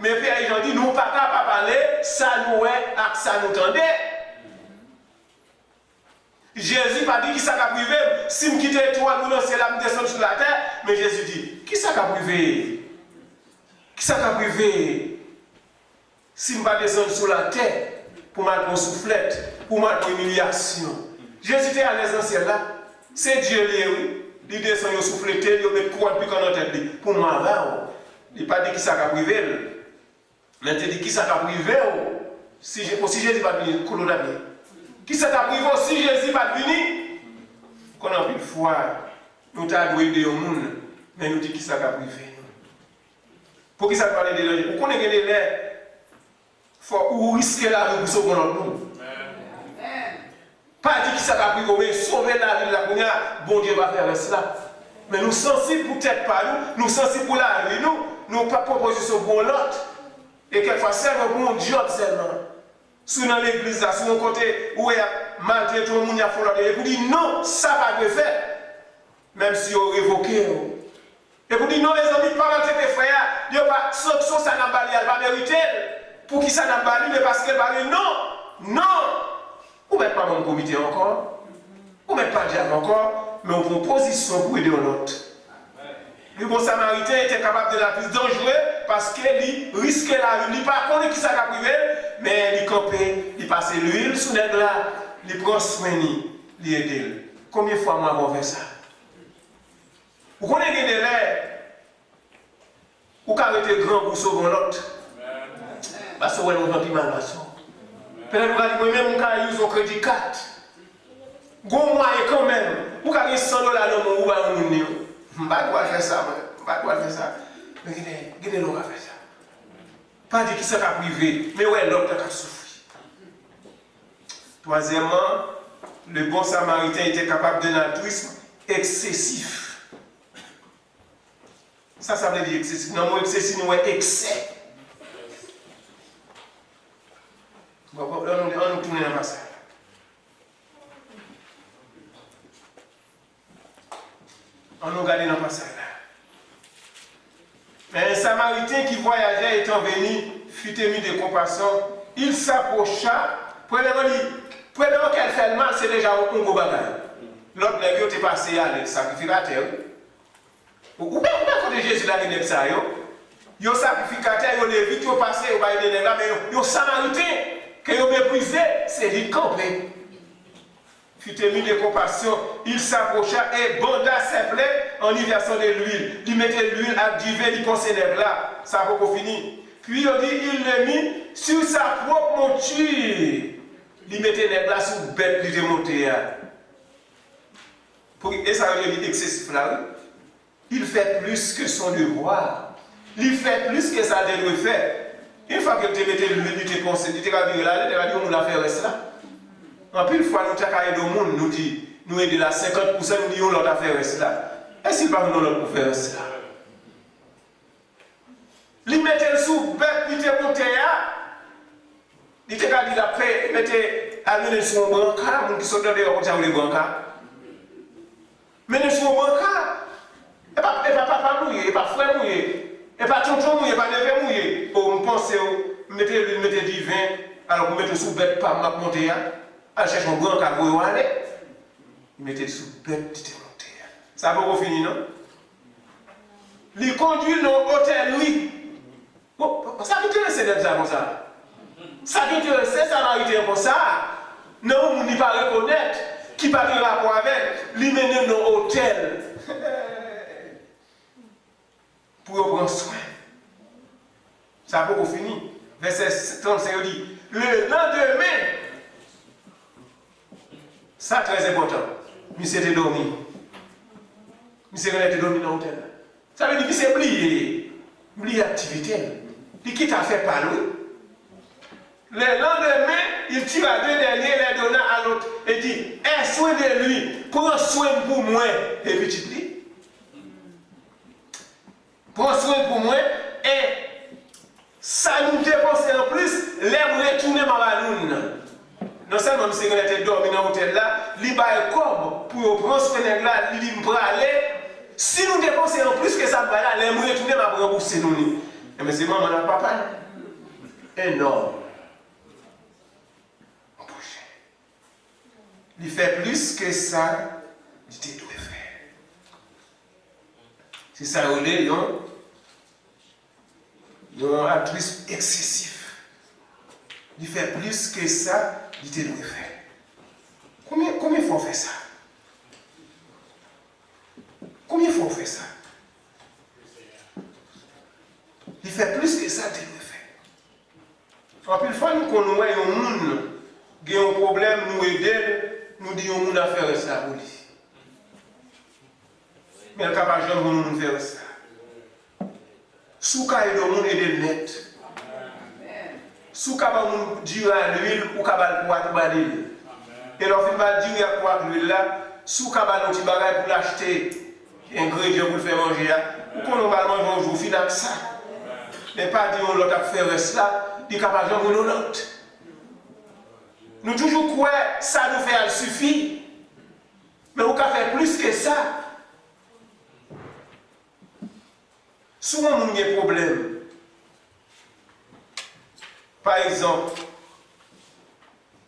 Mais Pierre et Jean dit nous pas capable parler, ça nous est, ça nous tendait. Jésus pas dit qui ça va priver. Si me quitte toi, nous lancer la descendre sur la terre. Mais Jésus dit qui ça va priver. Qui ça va priver. Si je ne vais pas descendre sur la terre pour mettre mon soufflette, pour mettre une humiliation. Jésus était à l'aise dans ciel là. C'est Dieu lui. Il descend, il soufflette, il met quoi depuis qu'on tête pour m'avoir. Il n'a pas dit qui ça va priver. Mais il dit qui ça va priver. Si Jésus va venir, qu'on l'a bien. Qui ça va priver si Jésus va venir. Qu'on a plus de foi. Nous avons aider au monde. Mais nous dit qui ça va priver. Pour qui ça va parler de l'ange. Vous connaissez les lettres. Il faut risquer la vie pour sauver notre monde. Pas dire qui ça va priver, mais sauver la vie de la première, bon Dieu va faire cela. Mais nous sensibles peut-être pas nous, nous sensibles pour la vie, nous pas proposition pour l'autre. Et quelquefois, c'est un job seulement. Si dans l'église, là, sur un côté où il y a maltraité tout le monde, il y a fait l'autre, et vous dites non, ça va être fait. Même si vous révoquez. Et vous dites non, les amis, pas maltraiter frère, il n'y a pas sanction, ça n'a pas elle va mériter. Pour qui ça n'a pas lu, mais parce qu'elle va dire non, non. Vous ne mettez pas mon comité encore, vous ne mettez pas le diable encore, mais on prend position pour aider l'autre. Le bon samaritain était capable de la plus dangereuse parce qu'il risquait la vie. Il n'a pas connu qui ça va priver, mais il campait, il passait l'huile sous les là, il prend soin, il aide. Combien de fois moi avons fait ça? Vous connaissez des délais où vous avez été grand pour sauver l'autre? Parce que vous avez un peu mal à ça. Peut-être que vous avez même un crédit 4. Gon moyen quand même. Vous avez 100 $ dans mon ou à un million. Je ne vais pas faire ça. Mais regardez l'autre faire ça. Pas dire qui ça va priver, mais ouais, l'autre a souffert. Troisièmement, le bon samaritain était capable d'un altruisme excessif. Ça veut dire excessif. Non, moi, excessif, nous, excès. On nous tourne dans le passage. On nous regarde dans le passage. Mais un samaritain qui voyageait étant venu, fut ému de compassion, il s'approcha. Premièrement qu'elle fait le mal, c'est déjà un gros bagage. L'autre nègre était passé à le sacrificateur. Ou pas côté Jésus là qui est ça yo. Yo sacrificateur, yo lévite, yo passé au bail de nègre, mais yo samaritain que yo méprisé, c'est lui campé. Fut ému de compassion, il s'approcha et bonda ses plaies en y versant de l'huile. Il mettait l'huile à duvet, il pensait nègre là, ça va pas fini. Puis il dit, il l'a mis sur sa propre monture. Il mettait nègre là sur bête, il démontait. Et ça veut dire excessif là. Il fait plus que son devoir. Il fait plus que ça devrait faire. Une fois que tu mets l'huile, tu te conseilles, tu te dis là, tu te dis on a fait ça. En plus, une fois nous t'accueillons dans le monde, nous dit, nous aidons la 50%, nous disons l'autre affaire cela. Est-ce qu'il pas nous l'autre pour faire cela? Lui mettait le sous bête, il était monté là. Il était dit la paix, il mettait à mener sur un brancard, qui sont dans les routes avec les brancards. Mener sur un brancard. Et pas papa mouillé, et pas frère mouillé, et pas tonton mouillé, pas neveu mouillé. Pour me penser, mettez du vin, alors vous mettez sous bête, pas m'a monté là. À chercher un brancard pour y aller. Il mettait sous bête, il était monté là. Ça va pas finir, non? Il conduit dans l'hôtel, lui. Bon, ça qui intéresse d'être ça comme ça. Ça qui intéresse, ça n'a été comme ça. Non, on n'y pas reconnaître, qui pas de rapport avec, lui mener dans l'hôtel. Pour prendre soin. Ça n'a pas fini. Verset 35 il dit, le lendemain, ça très important, monsieur était dormi. Monsieur était dormi dans l'hôtel. Ça veut dire qu'il s'est oublié l'activité. Il quitte à faire par lui. Le lendemain, il tire à deux derniers, les donna à l'autre et dit, aie soin de lui, prends soin pour moi. Et petit lui. Prends soin pour moi et ça nous dépense en plus, l'aime retourner ma ballon. Non seulement si on était dormi dans l'hôtel là, il va comme pour prendre soin de là, il dit, je vais aller. Si nous dépensons en plus que ça, l'aime retourner ma rembourser nous. Mais c'est maman et papa. Énorme. Il fait plus que ça, il te doit faire. C'est ça, on est un actrice excessif. Il fait plus que ça, il te doit faire. Combien il faut faire ça? Combien il faut faire ça? Il fait plus que ça, il te doit faire. En plus, fois, nous connaissons un monde qui a un problème, nous aider. Nous disons qu'on a fait ça pour lui. Mais il n'y a pas de gens qui faire ça. Sous cas de monde et de net. Sous cas de dire à l'huile ou cas de pouvoir balir. Et lorsqu'il va dire à quoi l'huile là, sous cas de petit bagage pour l'acheter, ingrédients pour le faire manger, ou qu'on va manger un jour, final ça. Mais pas dire l'autre a fait ça, il n'y a pas de gens qui l'autre. Nous toujours croyons que ça nous fait suffit. Mais on peut faire plus que ça. Souvent, on a des problèmes. Par exemple,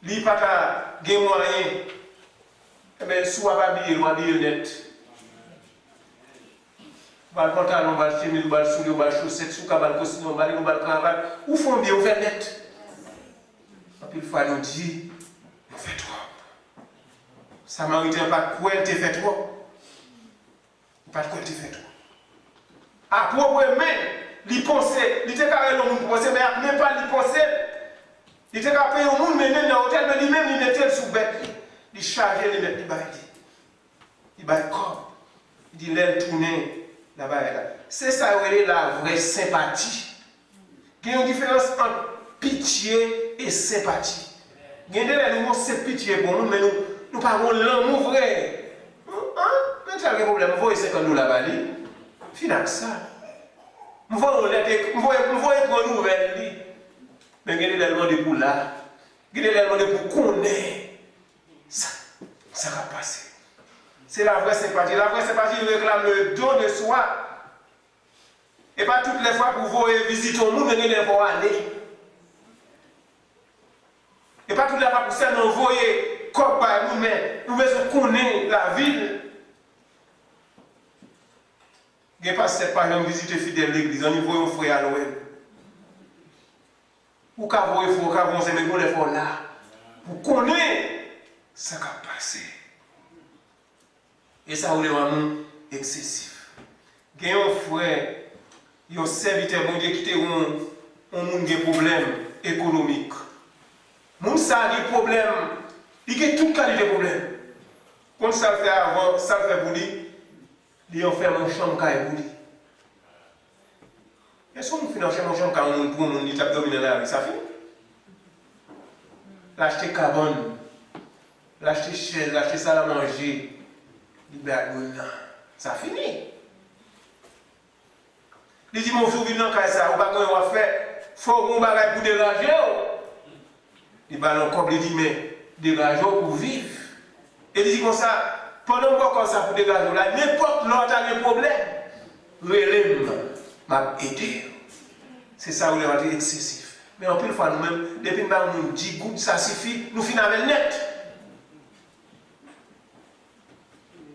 il n'y a pas de moyen. Eh bien, soit pas habillé, on va habiller net. On va le pantalon, on va le chemise, on va le soulier, on va le chaussette, on va le costume, on va le cravate. Où font bien, on fait net. Et puis, il faut nous dire, on fait trop. Samaritain, pas quoi elle te fait trop. Pas quoi elle te fait trop. À propre même, il pensait, il était carré le monde penser, mais même pas il pensait. Il était carré au monde, mais même dans l'hôtel, mais lui-même, il mettait sous bête. Il chargeait, il mettait, il baillait. Il baillait comme. Il dit, l'aile tournée, là-bas et là. C'est ça, la vraie sympathie. Il y a une différence entre pitié et sympathie. Il y a des mots, c'est pitié pour nous, mais nous parlons l'amour vrai. Mais tu as un problème, vous voyez 50 $ là-bas, finalement ça. Vous voyez pour une nouvelle, mais il y a des éléments de pour là. Il y a des éléments de pour qu'on est. Ça va passer. C'est la vraie sympathie. La vraie sympathie réclame le don de soi. Et pas toutes les fois pour vous visiter au monde, mais il faut aller. Et pas toutes les fois pour ça, nous voyons comme nous-mêmes, nous connaissons la ville. Il n'y a pas cette par exemple visiter fidèle l'église, on y voit un frère à Noël. Ou qu'à voir, il faut qu'à voir, c'est même les fois là. Pour connaître ce qui a passé. Et ça, on est vraiment excessif. Il y a un frère, il y a un serviteur, bon Dieu, qui a un problème économique. Moun ça a des problèmes, il y a tout cas de problèmes. Quand ça fait avant, ça fait pour lui, il enferme en chambre pour lui. Est-ce qu'on finance mon champ quand on pour mon étape dominante là, ça finit? L'acheter carbone, l'acheter chaise, l'acheter salle à manger, ça finit. Il dit, mon souvenir dans ça, on va faire, faut qu'on va pour déranger. Il va encore lui dire, mais dérager pour vivre. Et il dit comme ça, pendant qu'on comme ça pour dérager, là, n'importe l'autre a des problèmes, relève, m'a aidé. C'est ça où il est excessif. Mais en plus, fois nous-mêmes, depuis que nous 10 gouttes, ça suffit, nous finissons avec net.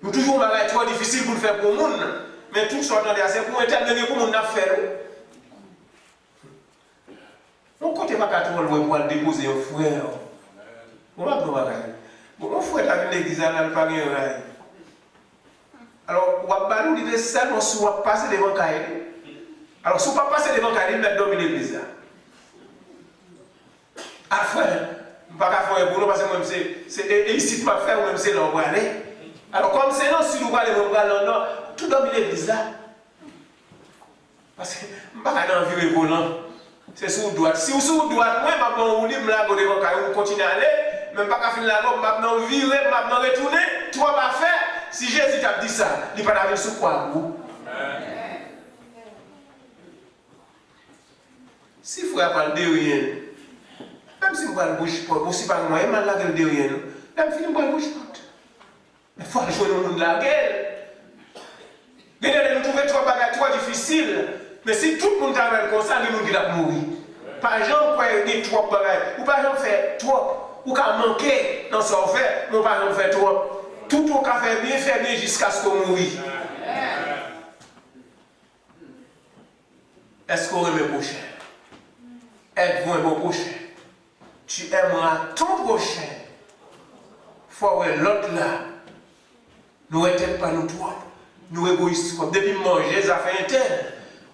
Nous toujours un trop difficile pour le faire pour le monde. Mais tout ça, c'est pour intervenir pour le monde à faire. On ne compte pas qu'à tout le monde pour déposer un frère. On va prendre un mon frère a vu l'église, il n'a pas gagné. Alors, on va pas nous dire seulement si on va passer devant Kaïd. Alors, si on ne va pas passer devant Kaïd, on va dormir l'église. Après, je ne vais pas faire pour nous parce que c'est ici que je vais faire ou même c'est là où on va aller. Alors, comme c'est non, si nous allons aller non, tout dormir l'église là. Parce que je ne vais pas aller en vie volant. C'est sur droite. Si vous êtes sur droite, moi, je vais vous dire, je vais continuer à aller. Même pas qu'à finir la robe, maintenant virer, maintenant retourner, tu vas pas faire. Si Jésus t'a dit ça, il va pas aller sur quoi vous? Si vous frère parle de rien, même si vous parlez de bouche porte, aussi par moi, il m'a la gueule de rien, même si vous parlez de bouche porte. Mais il faut jouer le monde de la gueule. Nous trouvons trop bagages trop difficiles. Mais si tout le monde travaille comme ça, le monde va mourir. Par exemple, il y a trop bagages, ou par exemple faire trop. Ou qu'à manquer dans son fait, mon parent fait trop. Tout au cas fait bien jusqu'à ce qu'on mourit. Est-ce qu'on aime le prochain? Êtes-vous un bon prochain? Tu aimeras ton prochain. Faut voir l'autre là. Nous n'étions pas nous trois. Nous égoïstes. Depuis manger, ça fait interne.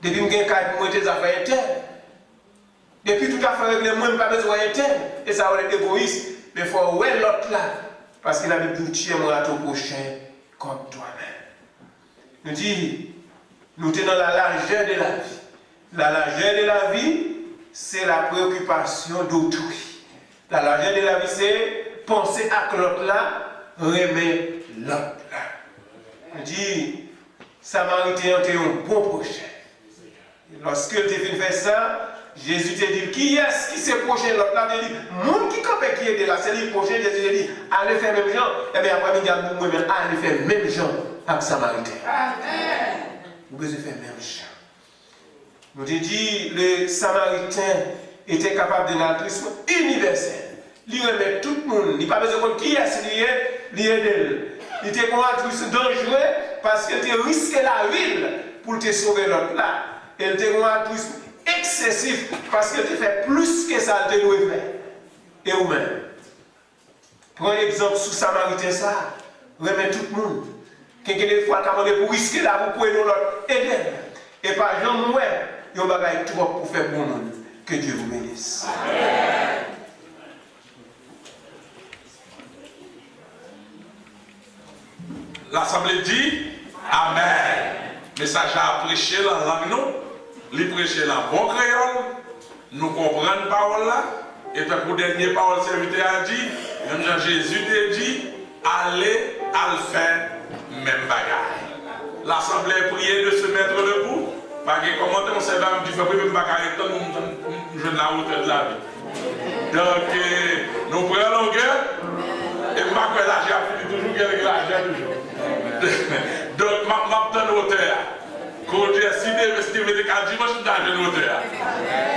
Depuis me gagner pour manger, ça fait interne. Depuis tout à fait réglé, moi, je n'ai pas besoin d'interne. Et ça va être égoïste. Mais il faut voir l'autre là. Parce qu'il a dit que tu aimeras ton prochain comme toi-même. Nous dit, nous sommes dans la largeur de la vie. La largeur de la vie, c'est la préoccupation d'autrui. La largeur de la vie, c'est penser à que l'autre là, remet l'autre là. Nous dit, Samaritain était un bon prochain. Lorsque tu viens faire ça, Jésus te dit, qui est-ce qui s'est prochain l'autre là? Il dit, monde qui campait qui est là, c'est lui prochain. Jésus te dit, allez faire même gens. Et bien après, il dit, allez faire même gens avec Samaritain. Amen. Vous devez faire même gens. Nous te dit, le Samaritain était capable d'un altruisme universel. Il remet tout le monde. Il n'a pas besoin de qui est-ce qu'il est d'elle. Il était un altruisme dangereux parce qu'il te risqué la ville pour te sauver l'autre là. Il était un altruisme excessif parce que tu fais plus que ça te doit faire. Et vous-même. Prends exemple sur Samaritain ça. Remet tout le monde. Quelqu'un des fois commandé pour risquer là, vous pouvez nous l'autre aider. Et par exemple, moi, il y a un bagage trop pour faire bon monde. Que Dieu vous bénisse. Amen. L'Assemblée dit Amen. Message à prêcher la langue nous. Les prêcher la bon créole, nous comprenons la parole là, et puis pour dernier parole serviteur a dit, même Jean Jésus t'a dit, allez à le faire même bagaille. L'assemblée est priée de se mettre debout, parce que comment on s'est là, du fait que même bagaille, nous jouons la hauteur de la vie. Donc, nous prenons longueur, et ma que l'argent a fini toujours, qu'elle l'argent toujours. Donc, ma hauteur. Quand Dieu a décidé de faire dimanche dans le hauteur.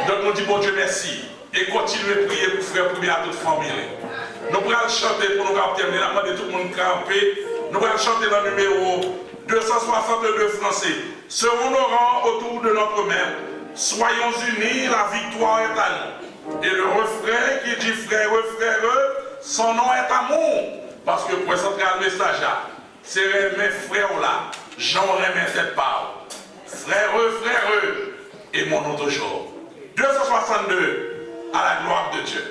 Donc nous disons bon Dieu merci. Et continuez à prier pour frère pour à toute famille. Nous allons chanter pour nous terminer. Nous allons tout le monde camper. Nous allons chanter dans le numéro 262 français. Serons nos rangs autour de notre mère. Soyons unis, la victoire est à nous. Et le refrain qui dit frère, son nom est amour. Parce que pour central message, c'est mes frères là. J'en remets cette part. Frère, et mon nom toujours. 262, à la gloire de Dieu.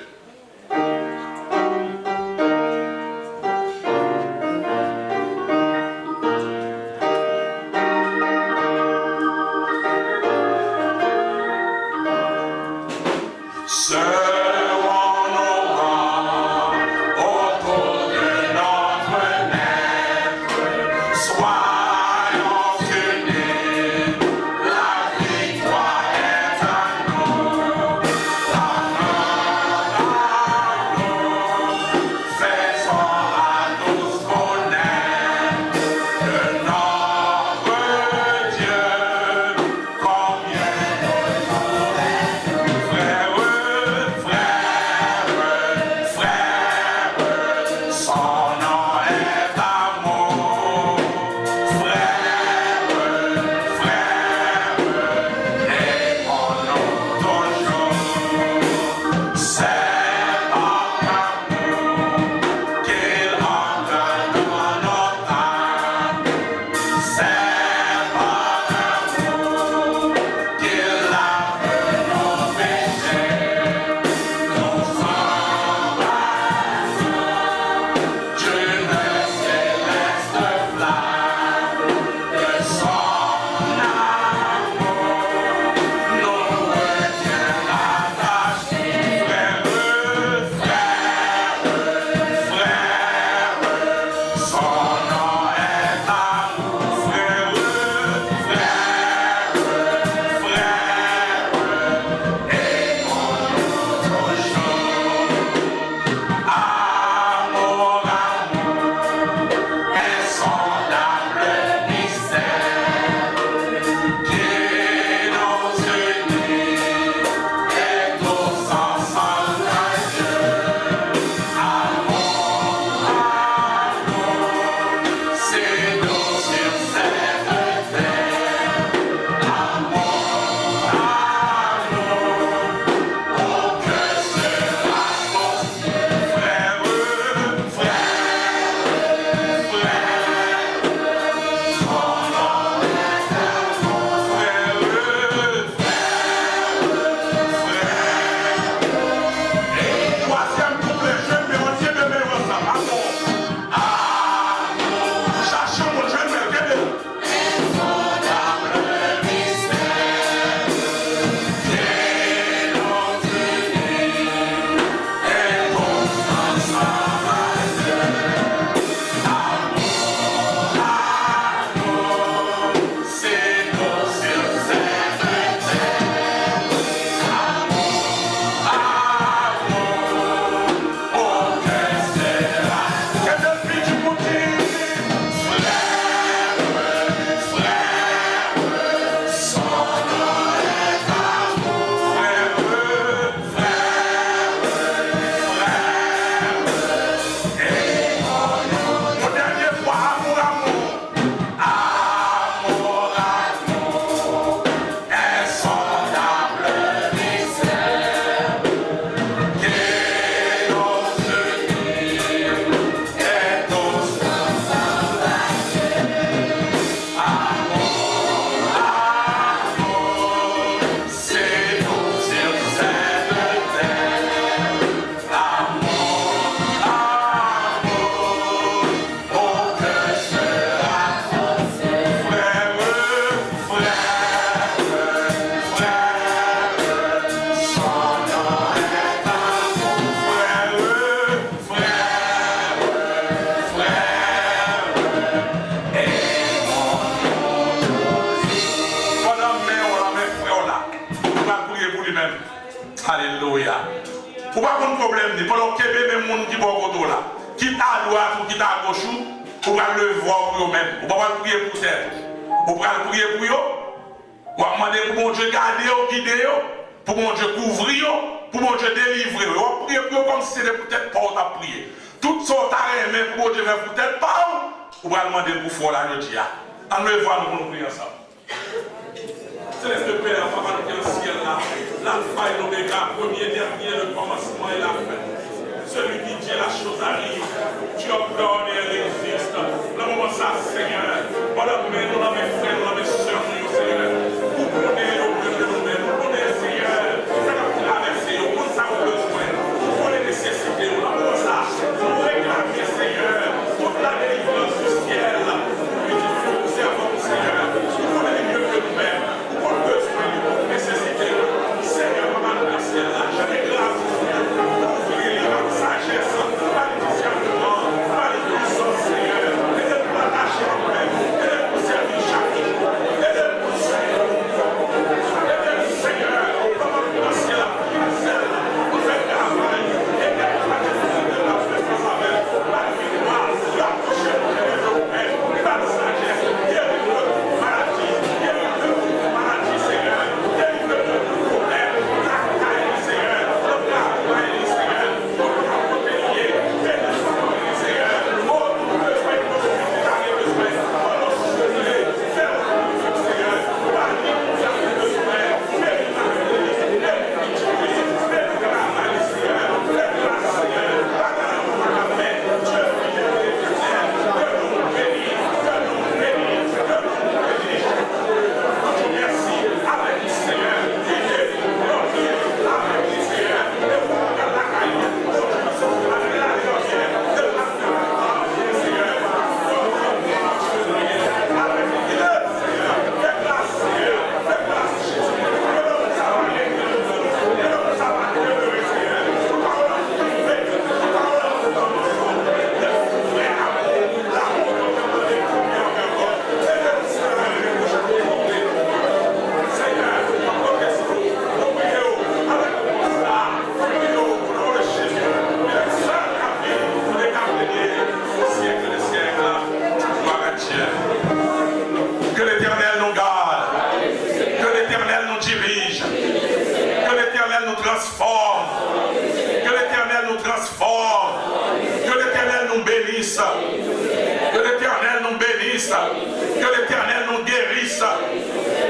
Alléluia. Pour pas qu'on problème, pendant que même monde qui bon côté là, qui à droite ou qui à gauche, pour pas le voir pour eux-mêmes. Pour pas prier pour tête. Pour pas prier pour eux. Pour demander pour mon Dieu garder ou guider, pour mon Dieu couvrir, pour mon Dieu délivrer. On prie pour eux comme si c'était peut-être pas à prier. Tout ça t'arrête même pour mon Dieu faire peut-être pas. Pour pas demander pour faire la nuit. On le voit nous pour nous prier ensemble. Céleste Père, Papa qui est au ciel là, l'alpha et l'oméga, premier, dernier, le commencement et la fin. Celui qui dit la chose arrive, tu ordonnes et elle existe. Le moment ça, Seigneur, voilà, mais nous, mes frères, mes soeurs, nous, Seigneur, vous connaissez nous-mêmes, vous connaissez, Seigneur, faites traverser, vous connaissez vos besoins, vous connaissez les nécessités, vous connaissez ça, vous réclamez, Seigneur, toute la délivrance du ciel, puis il faut vous servir, Seigneur, vous connaissez mieux que nous-mêmes. Besoin de nécessité, Seigneur, maman, merci à la jamais bénisse. Que l'Éternel nous bénisse. Que l'Éternel nous guérisse.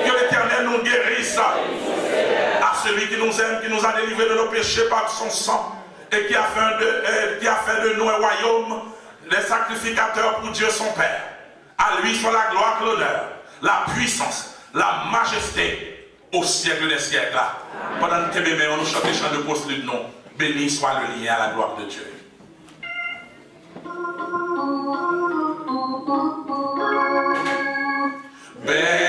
Que l'Éternel nous guérisse. À celui qui nous aime, qui nous a délivrés de nos péchés par son sang et qui a fait de nous un royaume, les sacrificateurs pour Dieu son Père. À lui soit la gloire, l'honneur, la puissance, la majesté au siècle des siècles. Pendant que nous chantons des chants de postlude, non. Béni soit le lien à la gloire de Dieu. Béni